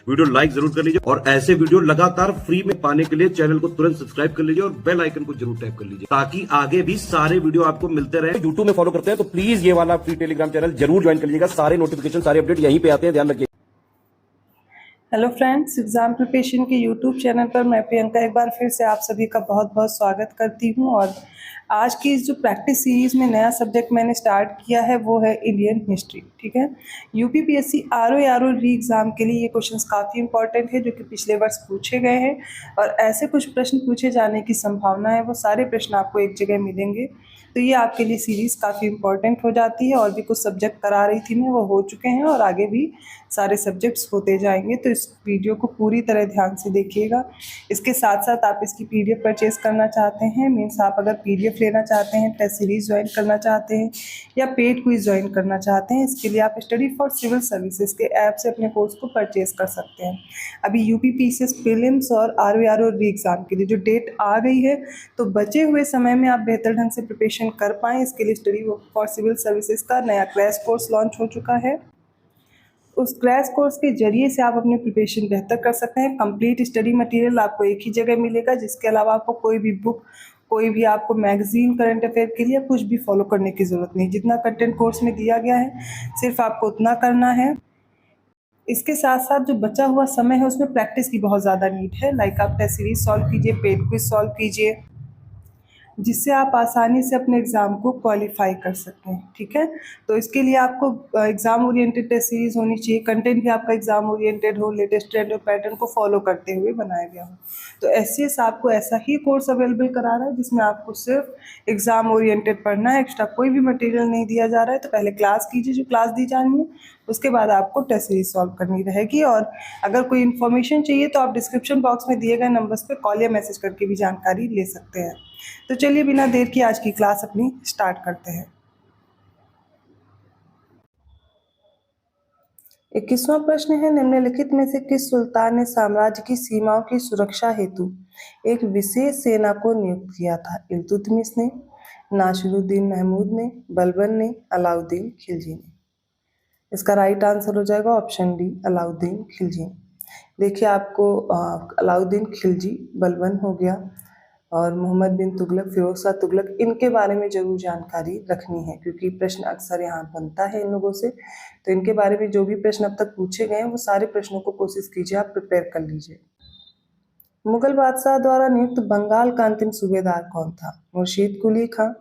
Video like जरूर कर लीजिए और ऐसे वीडियो लगातार फ्री में पाने के लिए चैनल को तुरंत सब्सक्राइब कर लीजिए और बेल आइकन को जरूर टैप कर लीजिए ताकि आगे भी सारे वीडियो आपको मिलते रहे। यूट्यूब में फॉलो करते हैं तो प्लीज ये वाला फ्री टेलीग्राम चैनल जरूर ज्वाइन कर लीजिएगा। सारे नोटिफिकेशन सारे अपडेट यहीं पे आते हैं, ध्यान रखिए। हेलो फ्रेंड्स, एग्ज़ाम प्रिपरेशन के यूट्यूब चैनल पर मैं प्रियंका एक बार फिर से आप सभी का बहुत बहुत स्वागत करती हूं। और आज की इस जो प्रैक्टिस सीरीज़ में नया सब्जेक्ट मैंने स्टार्ट किया है वो है इंडियन हिस्ट्री। ठीक है, यूपीपीएससी आरओ री एग्ज़ाम के लिए ये क्वेश्चंस काफ़ी इंपॉर्टेंट है जो कि पिछले वर्ष पूछे गए हैं और ऐसे कुछ प्रश्न पूछे जाने की संभावना है। वो सारे प्रश्न आपको एक जगह मिलेंगे, तो ये आपके लिए सीरीज़ काफ़ी इंपॉर्टेंट हो जाती है। और भी कुछ सब्जेक्ट करा रही थी मैं, वो हो चुके हैं और आगे भी सारे सब्जेक्ट्स होते जाएंगे। तो इस वीडियो को पूरी तरह ध्यान से देखिएगा। इसके साथ साथ आप इसकी पीडीएफ परचेज करना चाहते हैं, मीन्स आप अगर पीडीएफ लेना चाहते हैं, टेस्ट सीरीज ज्वाइन करना चाहते हैं या पेड क्विज ज्वाइन करना चाहते हैं, इसके लिए आप स्टडी फॉर सिविल सर्विसेज के ऐप से अपने कोर्स को परचेज कर सकते हैं। अभी यूपीपीसीएस प्रीलिम्स और आरओ री एग्ज़ाम के लिए जो डेट आ गई है, तो बचे हुए समय में आप बेहतर ढंग से प्रिपरेशन कर पाएँ, इसके लिए स्टडी फॉर सिविल सर्विसेज का नया क्रैश कोर्स लॉन्च हो चुका है। उस क्रैश कोर्स के जरिए से आप अपनी प्रिपरेशन बेहतर कर सकते हैं। कंप्लीट स्टडी मटेरियल आपको एक ही जगह मिलेगा, जिसके अलावा आपको कोई भी बुक, कोई भी आपको मैगजीन करंट अफेयर के लिए कुछ भी फॉलो करने की ज़रूरत नहीं। जितना कंटेंट कोर्स में दिया गया है सिर्फ आपको उतना करना है। इसके साथ साथ जो बचा हुआ समय है उसमें प्रैक्टिस की बहुत ज़्यादा नीड है। लाइक आप टेस्ट सीरीज सॉल्व कीजिए, पेड क्विज सॉल्व कीजिए, जिससे आप आसानी से अपने एग्ज़ाम को क्वालिफाई कर सकें। ठीक है, तो इसके लिए आपको एग्ज़ाम ओरिएंटेड टेस्ट सीरीज़ होनी चाहिए, कंटेंट भी आपका एग्ज़ाम ओरिएंटेड हो, लेटेस्ट ट्रेंड और पैटर्न को फॉलो करते हुए बनाया गया हो। तो एससीएस आपको ऐसा ही कोर्स अवेलेबल करा रहा है जिसमें आपको सिर्फ एग्ज़ाम ओरिएंटेड पढ़ना है, एक्स्ट्रा कोई भी मटेरियल नहीं दिया जा रहा है। तो पहले क्लास कीजिए, जो क्लास दी जानी है, उसके बाद आपको टेस्ट सीरीज सॉल्व करनी रहेगी। और अगर कोई इन्फॉर्मेशन चाहिए तो आप डिस्क्रिप्शन बॉक्स में दिए गए नंबर्स पे कॉल या मैसेज करके भी जानकारी ले सकते हैं। तो चलिए बिना देर की आज की क्लास अपनी स्टार्ट करते हैं। 21वां प्रश्न है, निम्नलिखित में से किस सुल्तान ने साम्राज्य की सीमाओं की सुरक्षा हेतु एक विशेष सेना को नियुक्त किया था? इल्तुतमिश ने, नासिरुद्दीन महमूद ने, बलबन ने, अलाउद्दीन खिलजी ने। इसका राइट आंसर हो जाएगा ऑप्शन डी, अलाउद्दीन खिलजी। देखिए, आपको अलाउद्दीन खिलजी, बलबन हो गया और मोहम्मद बिन तुगलक, फिरोज शाह तुगलक, इनके बारे में जरूर जानकारी रखनी है क्योंकि प्रश्न अक्सर यहाँ बनता है इन लोगों से। तो इनके बारे में जो भी प्रश्न अब तक पूछे गए हैं वो सारे प्रश्नों को कोशिश कीजिए आप प्रिपेयर कर लीजिए। मुगल बादशाह द्वारा नियुक्त बंगाल का अंतिम सूबेदार कौन था? मुर्शीद कुली खां,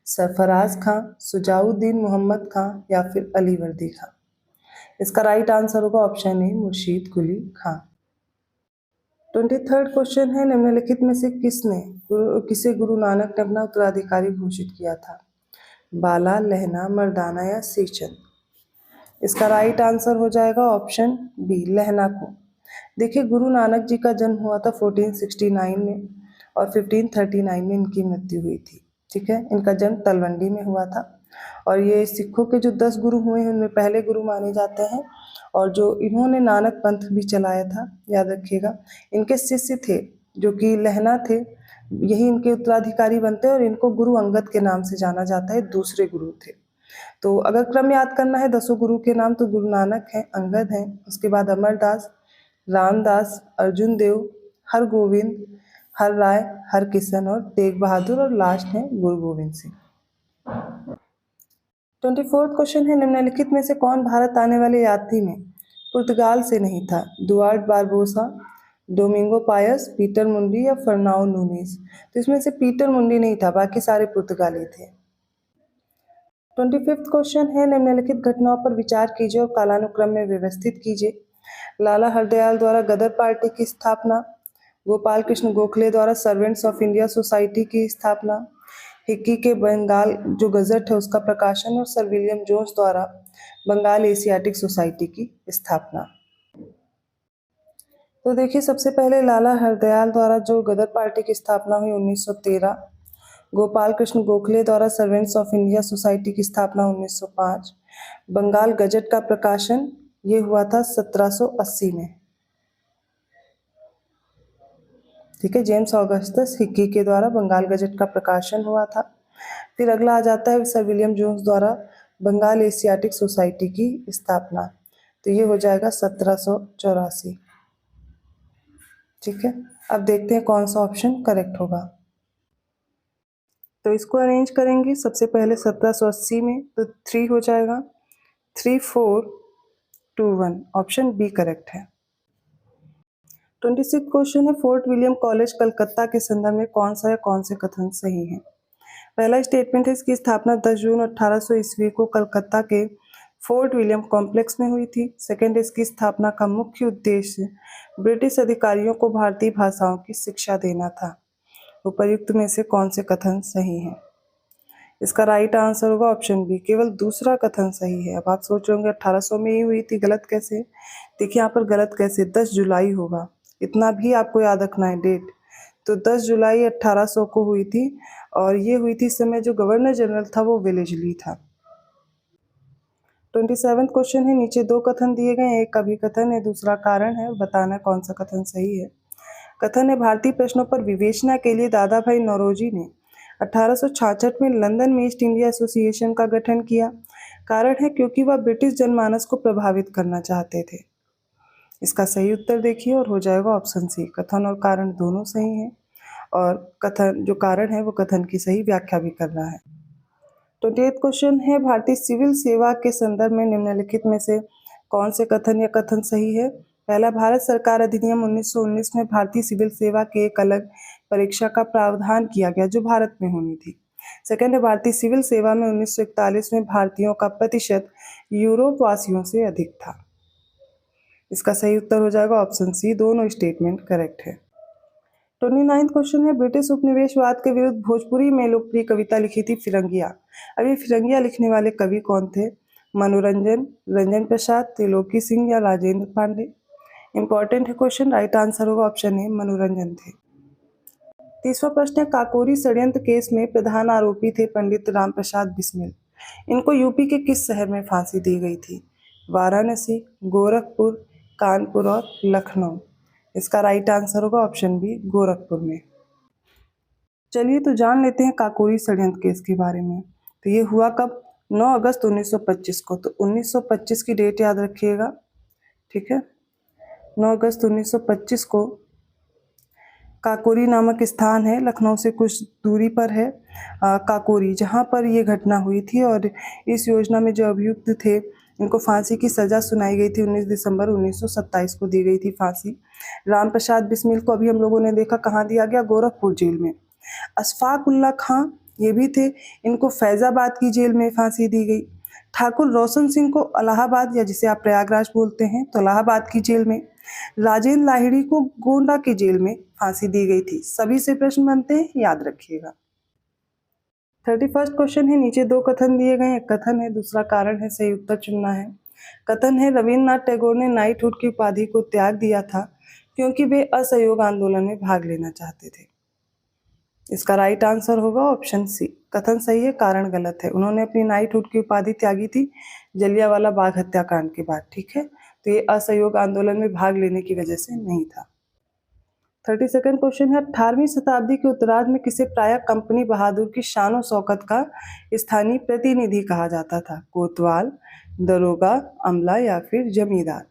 सरफराज खां, सुजाउद्दीन मोहम्मद खां या फिर अलीवर्दी खां। इसका राइट आंसर होगा option A, Murshid Kuli Khan. 23rd question है, निम्नलिखित में से किसे गुरु नानक ने अपना उत्तराधिकारी घोषित किया था? बाला, लहना, मर्दाना या श्रीचंद। इसका राइट आंसर हो जाएगा ऑप्शन बी, लहना को। देखिए, गुरु नानक जी का जन्म हुआ था 1469 में और 1539 में इनकी मृत्यु हुई थी। ठीक है, इनका जन्म तलवंडी में हुआ था और ये सिखों के जो 10 गुरु हुए हैं उनमें पहले गुरु माने जाते हैं। और जो इन्होंने नानक पंथ भी चलाया था, याद रखिएगा, इनके शिष्य थे जो कि लहना थे, यही इनके उत्तराधिकारी बनते हैं और इनको गुरु अंगद के नाम से जाना जाता है, दूसरे गुरु थे। तो अगर क्रम याद करना है 10 गुरु के नाम, तो गुरु नानक हैं, अंगद हैं, उसके बाद अमरदास, रामदास, अर्जुन देव, हरगोविंद, हर राय, हरकिशन और तेग बहादुर, और लास्ट हैं गुरु गोविंद सिंह। 24th क्वेश्चन है, निम्नलिखित में से कौन भारत आने वाले यात्री में पुर्तगाल से नहीं था? दुआर्ट बारबोसा, डोमिंगो पायस, पीटर मुंडी या फर्नाओ नूनीज। तो इसमें से पीटर मुंडी नहीं था, बाकी सारे पुर्तगाली थे। 25th क्वेश्चन है, निम्नलिखित घटनाओं पर विचार कीजिए और कालानुक्रम में व्यवस्थित कीजिए। लाला हरदयाल द्वारा गदर पार्टी की स्थापना, गोपाल कृष्ण गोखले द्वारा सर्वेंट्स ऑफ इंडिया सोसाइटी की स्थापना, हिक्की के बंगाल जो गजट है उसका प्रकाशन, और सर विलियम जोन्स द्वारा बंगाल एशियाटिक सोसाइटी की स्थापना। तो देखिए, सबसे पहले लाला हरदयाल द्वारा जो गदर पार्टी की स्थापना हुई 1913, गोपाल कृष्ण गोखले द्वारा सर्वेंट्स ऑफ इंडिया सोसाइटी की स्थापना 1905, बंगाल गजट का प्रकाशन ये हुआ था 1780 में। ठीक है, जेम्स ऑगस्टस हिक्की के द्वारा बंगाल गजट का प्रकाशन हुआ था। फिर अगला आ जाता है सर विलियम जोन्स द्वारा बंगाल एशियाटिक सोसाइटी की स्थापना, तो ये हो जाएगा 1784। ठीक है, अब देखते हैं कौन सा ऑप्शन करेक्ट होगा। तो इसको अरेंज करेंगे, सबसे पहले 1780 में तो 3 हो जाएगा, 3 4 2 1, ऑप्शन बी करेक्ट है। 26 क्वेश्चन है, फोर्ट विलियम कॉलेज कलकत्ता के संदर्भ में कौन सा या कौन से कथन सही है। पहला स्टेटमेंट है, इसकी स्थापना 10 जून 1800 ईस्वी को कलकत्ता के फोर्ट विलियम कॉम्प्लेक्स में हुई थी। सेकेंड, इसकी स्थापना का मुख्य उद्देश्य ब्रिटिश अधिकारियों को भारतीय भाषाओं की शिक्षा देना था। उपर्युक्त में से कौन से कथन सही है। इसका राइट आंसर होगा ऑप्शन बी, केवल दूसरा कथन सही है। अब आप सोच रहे होंगे 1800 में ही हुई थी, गलत कैसे। देखिए यहाँ पर गलत कैसे, 10 जुलाई होगा, इतना भी आपको याद रखना है डेट। तो 10 जुलाई 1800 को हुई थी, और ये हुई थी इस समय जो गवर्नर जनरल था वो वेलेस्ली था। 27 क्वेश्चन है, नीचे 2 कथन दिए गए, एक अभिकथन है, दूसरा कारण है, बताना कौन सा कथन सही है। कथन है, भारतीय प्रश्नों पर विवेचना के लिए दादा भाई नौरोजी ने 1866 में लंदन में ईस्ट इंडिया एसोसिएशन का गठन किया। कारण है क्योंकि वह ब्रिटिश जनमानस को प्रभावित करना चाहते थे। इसका सही उत्तर देखिए और हो जाएगा ऑप्शन सी, कथन और कारण दोनों सही हैं, और कथन जो कारण है वो कथन की सही व्याख्या भी कर रहा है। 28 क्वेश्चन है, भारतीय सिविल सेवा के संदर्भ में निम्नलिखित में से कौन से कथन या कथन सही है। पहला, भारत सरकार अधिनियम 1919 में भारतीय सिविल सेवा के एक अलग परीक्षा का प्रावधान किया गया जो भारत में होनी थी। सेकेंड है, भारतीय सिविल सेवा में 1941 में भारतीयों का प्रतिशत यूरोप वासियों से अधिक था। इसका सही उत्तर हो जाएगा ऑप्शन सी, दोनों स्टेटमेंट करेक्ट है। 29 क्वेश्चन है, ब्रिटिश उपनिवेशवाद के विरुद्ध भोजपुरी में लोकप्रिय कविता लिखी थी फिरंगिया। अब ये फिरंगिया लिखने वाले कवि कौन थे। मनोरंजन, रंजन प्रसाद, त्रिलोकी सिंह या राजेंद्र पांडे। इंपॉर्टेंट है क्वेश्चन, राइट आंसर होगा ऑप्शन ए, मनोरंजन थे। 30वां प्रश्न है, काकोरी षड्यंत्र केस में प्रधान आरोपी थे पंडित राम प्रसाद बिस्मिल। इनको यूपी के किस शहर में फांसी दी गई थी। वाराणसी, गोरखपुर, कानपुर और लखनऊ। इसका राइट आंसर होगा ऑप्शन बी, गोरखपुर में। चलिए तो जान लेते हैं काकोरी षड्यंत्र केस के बारे में। तो ये हुआ कब, 9 अगस्त 1925 को। तो 1925 की डेट याद रखिएगा, ठीक है। 9 अगस्त 1925 को काकोरी नामक स्थान है, लखनऊ से कुछ दूरी पर है काकोरी, जहाँ पर ये घटना हुई थी। और इस योजना में जो अभियुक्त थे इनको फांसी की सज़ा सुनाई गई थी। 19 दिसंबर 1927 को दी गई थी फांसी। राम प्रसाद बिस्मिल को अभी हम लोगों ने देखा कहाँ दिया गया, गोरखपुर जेल में। अशफाक उल्ला खां ये भी थे, इनको फैज़ाबाद की जेल में फांसी दी गई। ठाकुर रोशन सिंह को इलाहाबाद, या जिसे आप प्रयागराज बोलते हैं, तो इलाहाबाद की जेल में। राजेंद्र लाहिड़ी को गोंडा की जेल में फांसी दी गई थी। सभी से प्रश्न बनते हैं, याद रखिएगा। 31 क्वेश्चन है, नीचे 2 कथन दिए गए, एक कथन है, दूसरा कारण है, सही उत्तर चुनना है। कथन है, रविन्द्रनाथ टैगोर ने नाइटहुड की उपाधि को त्याग दिया था क्योंकि वे असहयोग आंदोलन में भाग लेना चाहते थे। इसका राइट आंसर होगा ऑप्शन सी, कथन सही है, कारण गलत है। उन्होंने अपनी नाइटहुड की उपाधि त्यागी थी जलियांवाला बाग हत्याकांड के बाद, ठीक है। तो ये असहयोग आंदोलन में भाग लेने की वजह से नहीं था। 32वां क्वेश्चन है, 18वीं शताब्दी के उत्तरार्ध में किसे प्रायः कंपनी बहादुर की शान और शौकत का स्थानीय प्रतिनिधि कहा जाता था। कोतवाल, दरोगा, अमला या फिर जमींदार।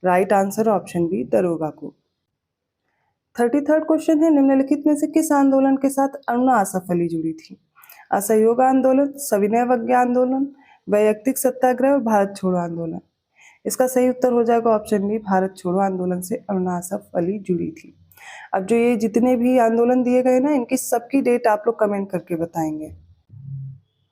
राइट आंसर ऑप्शन बी, दरोगा को। 33वां क्वेश्चन है, निम्नलिखित में से किस आंदोलन के साथ अरुणा आसफ अली जुड़ी थी। असहयोग आंदोलन, सविनय अवज्ञा आंदोलन, वैयक्तिक सत्याग्रह और भारत छोड़ो आंदोलन। इसका सही उत्तर हो जाएगा ऑप्शन बी, भारत छोड़ो आंदोलन से अरुणा आसफ अली जुड़ी थी। अब जो ये जितने भी आंदोलन दिए गए ना, इनकी सबकी डेट आप लोग कमेंट करके बताएंगे।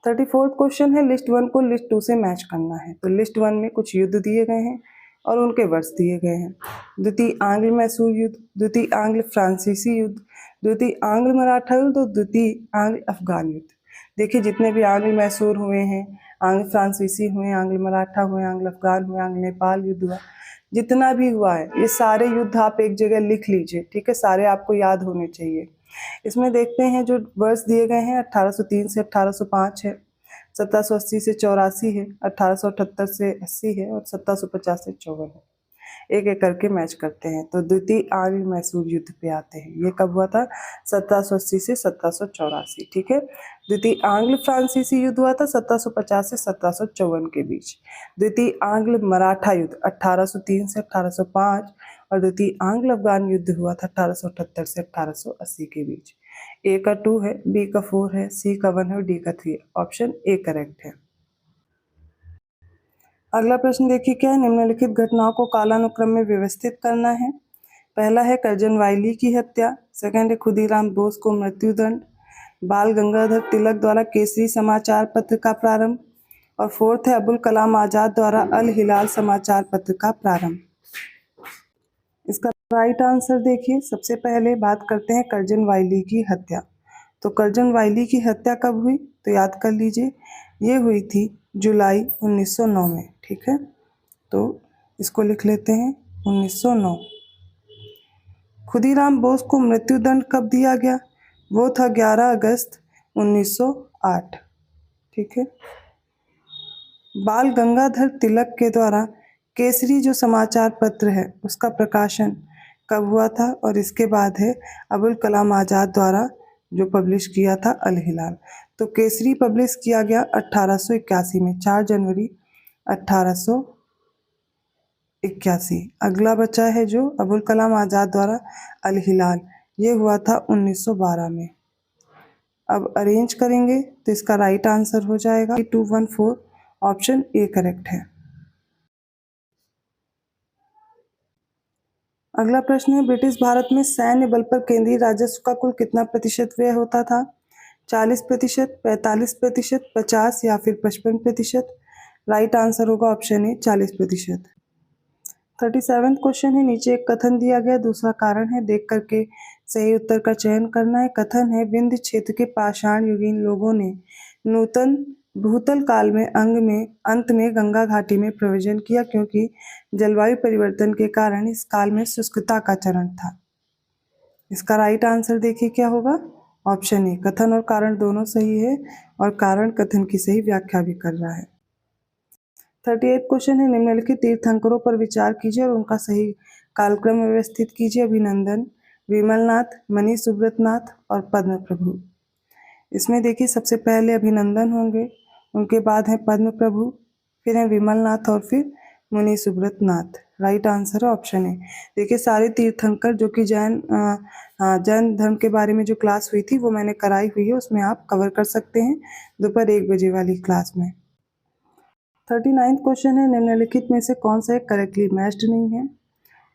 34वां क्वेश्चन है, लिस्ट 1 को लिस्ट 2 से मैच करना है। तो लिस्ट 1 में कुछ युद्ध दिए गए हैं और उनके वर्ष दिए गए हैं। द्वितीय आंग्ल मैसूर युद्ध, द्वितीय आंग्ल फ्रांसीसी युद्ध, द्वितीय आंग्ल मराठा युद्ध और द्वितीय आंग्ल अफगान युद्ध। देखिए जितने भी आंग्ल मैसूर हुए हैं, आंग्ल फ्रांसीसी हुए, आंग्ल मराठा हुए, आंग्ल अफगान हुए, आंग्ल नेपाल युद्ध हुआ, जितना भी हुआ है ये सारे युद्ध आप एक जगह लिख लीजिए, ठीक है। सारे आपको याद होने चाहिए। इसमें देखते हैं जो वर्ष दिए गए हैं, 1803 से 1805 है, 1780 से 84 है, 1878 से 80 है और 1750 से 54 है। एक एक करके मैच करते हैं। तो द्वितीय आंग्ल मैसूर युद्ध पे आते हैं। ये कब हुआ था, 1780 से 1784, ठीक है। द्वितीय आंग्ल फ्रांसीसी युद्ध हुआ था 1750 से 1754 के बीच। द्वितीय आंग्ल मराठा युद्ध 1803 से 1805 और द्वितीय आंग्ल अफगान युद्ध हुआ था 1878 से 1880 के बीच। ए का 2 है, बी का 4 है, सी का 1 है और डी का 3 है। ऑप्शन ए करेक्ट है। अगला प्रश्न देखिए क्या है, निम्नलिखित घटनाओं को कालानुक्रम में व्यवस्थित करना है। पहला है करजन वाइली की हत्या, सेकंड है खुदीराम बोस को मृत्युदंड, बाल गंगाधर तिलक द्वारा केसरी समाचार पत्र का प्रारंभ और फोर्थ है अबुल कलाम आजाद द्वारा अल हिलाल समाचार पत्र का प्रारंभ। इसका राइट आंसर देखिए, सबसे पहले बात करते हैं करजन वाइली की हत्या। तो करजन वाइली की हत्या कब हुई, तो याद कर लीजिए, ये हुई थी जुलाई 1909 में। ठीक है, तो इसको लिख लेते हैं 1909। खुदीराम बोस को मृत्युदंड कब दिया गया, वो था 11 अगस्त 1908। ठीक है, बाल गंगाधर तिलक के द्वारा केसरी जो समाचार पत्र है उसका प्रकाशन कब हुआ था, और इसके बाद है अबुल कलाम आज़ाद द्वारा जो पब्लिश किया था अल हिलाल। तो केसरी पब्लिश किया गया 1881 में, 4 जनवरी 1881। अगला बचा है जो अबुल कलाम आज़ाद द्वारा अल हिलाल, ये हुआ था 1912 में। अब अरेंज करेंगे तो इसका राइट आंसर हो जाएगा 214, ऑप्शन ए करेक्ट है। अगला प्रश्न है, ब्रिटिश भारत में सैन्य बल पर केंद्रीय राजस्व का कुल कितना प्रतिशत व्यय होता था, 40%, 45%, 50 या फिर 55%। राइट आंसर होगा ऑप्शन ए 40%। 37वां क्वेश्चन है, नीचे एक कथन दिया गया, दूसरा कारण है, देख करके सही उत्तर का चयन करना है। कथन है, विंध्य क्षेत्र के पाषाण युगीन लोगों ने नूतन भूतल काल में अंत में गंगा घाटी में प्रव्रजन किया, क्योंकि जलवायु परिवर्तन के कारण इस काल में शुष्कता का चरण था। इसका राइट आंसर देखिए क्या होगा, ऑप्शन ए। कथन और कारण दोनों सही है और कारण कथन की सही व्याख्या भी कर रहा है। 38 क्वेश्चन है, निम्नलिखित तीर्थंकरों पर विचार कीजिए और उनका सही कालक्रम व्यवस्थित कीजिए। अभिनंदन, विमलनाथ, मणि सुब्रतनाथ और पद्म प्रभु। इसमें देखिए सबसे पहले अभिनंदन होंगे, उनके बाद है पद्म प्रभु, फिर है विमलनाथ और फिर मुनि सुब्रतनाथ। राइट आंसर है ऑप्शन ए। देखिए सारे तीर्थंकर जो कि जैन धर्म के बारे में जो क्लास हुई थी वो मैंने कराई हुई है, उसमें आप कवर कर सकते हैं दोपहर 1 बजे वाली क्लास में। 39वां क्वेश्चन है, निम्नलिखित में से कौन सा एक करेक्टली मैच्ड नहीं है।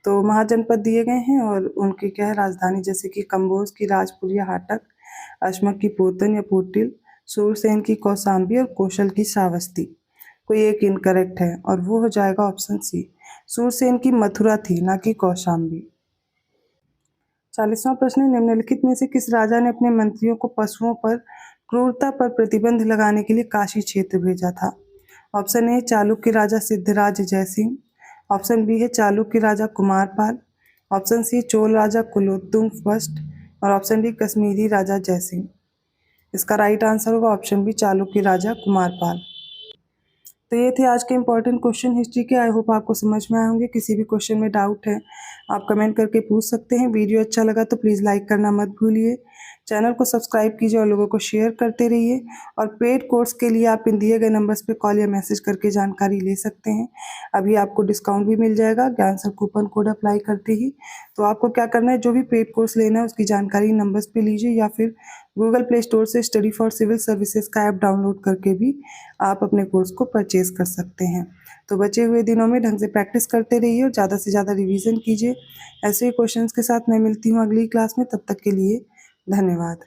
तो महाजनपद दिए गए हैं और उनकी क्या है राजधानी, जैसे कि कंबोज की राजपुर या हाटक, अशमक की पोतन या पोटिल, सूरसेन की कौसाम्बी और कौशल की श्रावस्ती। कोई एक इनकरेक्ट है और वो हो जाएगा ऑप्शन सी, सूरसेन की मथुरा थी ना कि कौशाम्बी। 40वां प्रश्न है, निम्नलिखित में से किस राजा ने अपने मंत्रियों को पशुओं पर क्रूरता पर प्रतिबंध लगाने के लिए काशी क्षेत्र भेजा था। ऑप्शन ए चालुक्य राजा सिद्धराज जयसिंह, ऑप्शन बी है चालुक्य राजा कुमारपाल, ऑप्शन सी चोल राजा कुलोत्तुंग फर्स्ट और ऑप्शन डी कश्मीरी राजा जयसिंह। इसका राइट आंसर होगा ऑप्शन बी चालुक्य राजा कुमारपाल। तो ये थे आज के इंपॉर्टेंट क्वेश्चन हिस्ट्री के। आई होप आपको समझ में आए होंगे। किसी भी क्वेश्चन में डाउट है आप कमेंट करके पूछ सकते हैं। वीडियो अच्छा लगा तो प्लीज़ लाइक करना मत भूलिए, चैनल को सब्सक्राइब कीजिए और लोगों को शेयर करते रहिए। और पेड कोर्स के लिए आप इन दिए गए नंबर्स पे कॉल या मैसेज करके जानकारी ले सकते हैं। अभी आपको डिस्काउंट भी मिल जाएगा ज्ञान सर कूपन कोड अप्लाई करते ही। तो आपको क्या करना है, जो भी पेड कोर्स लेना है उसकी जानकारी नंबर्स पे लीजिए या फिर गूगल प्ले स्टोर से स्टडी फॉर सिविल सर्विसेज का ऐप डाउनलोड करके भी आप अपने कोर्स को परचेज कर सकते हैं। तो बचे हुए दिनों में ढंग से प्रैक्टिस करते रहिए और ज़्यादा से ज़्यादा रिवीजन कीजिए। ऐसे ही क्वेश्चंस के साथ मैं मिलती हूँ अगली क्लास में, तब तक के लिए धन्यवाद।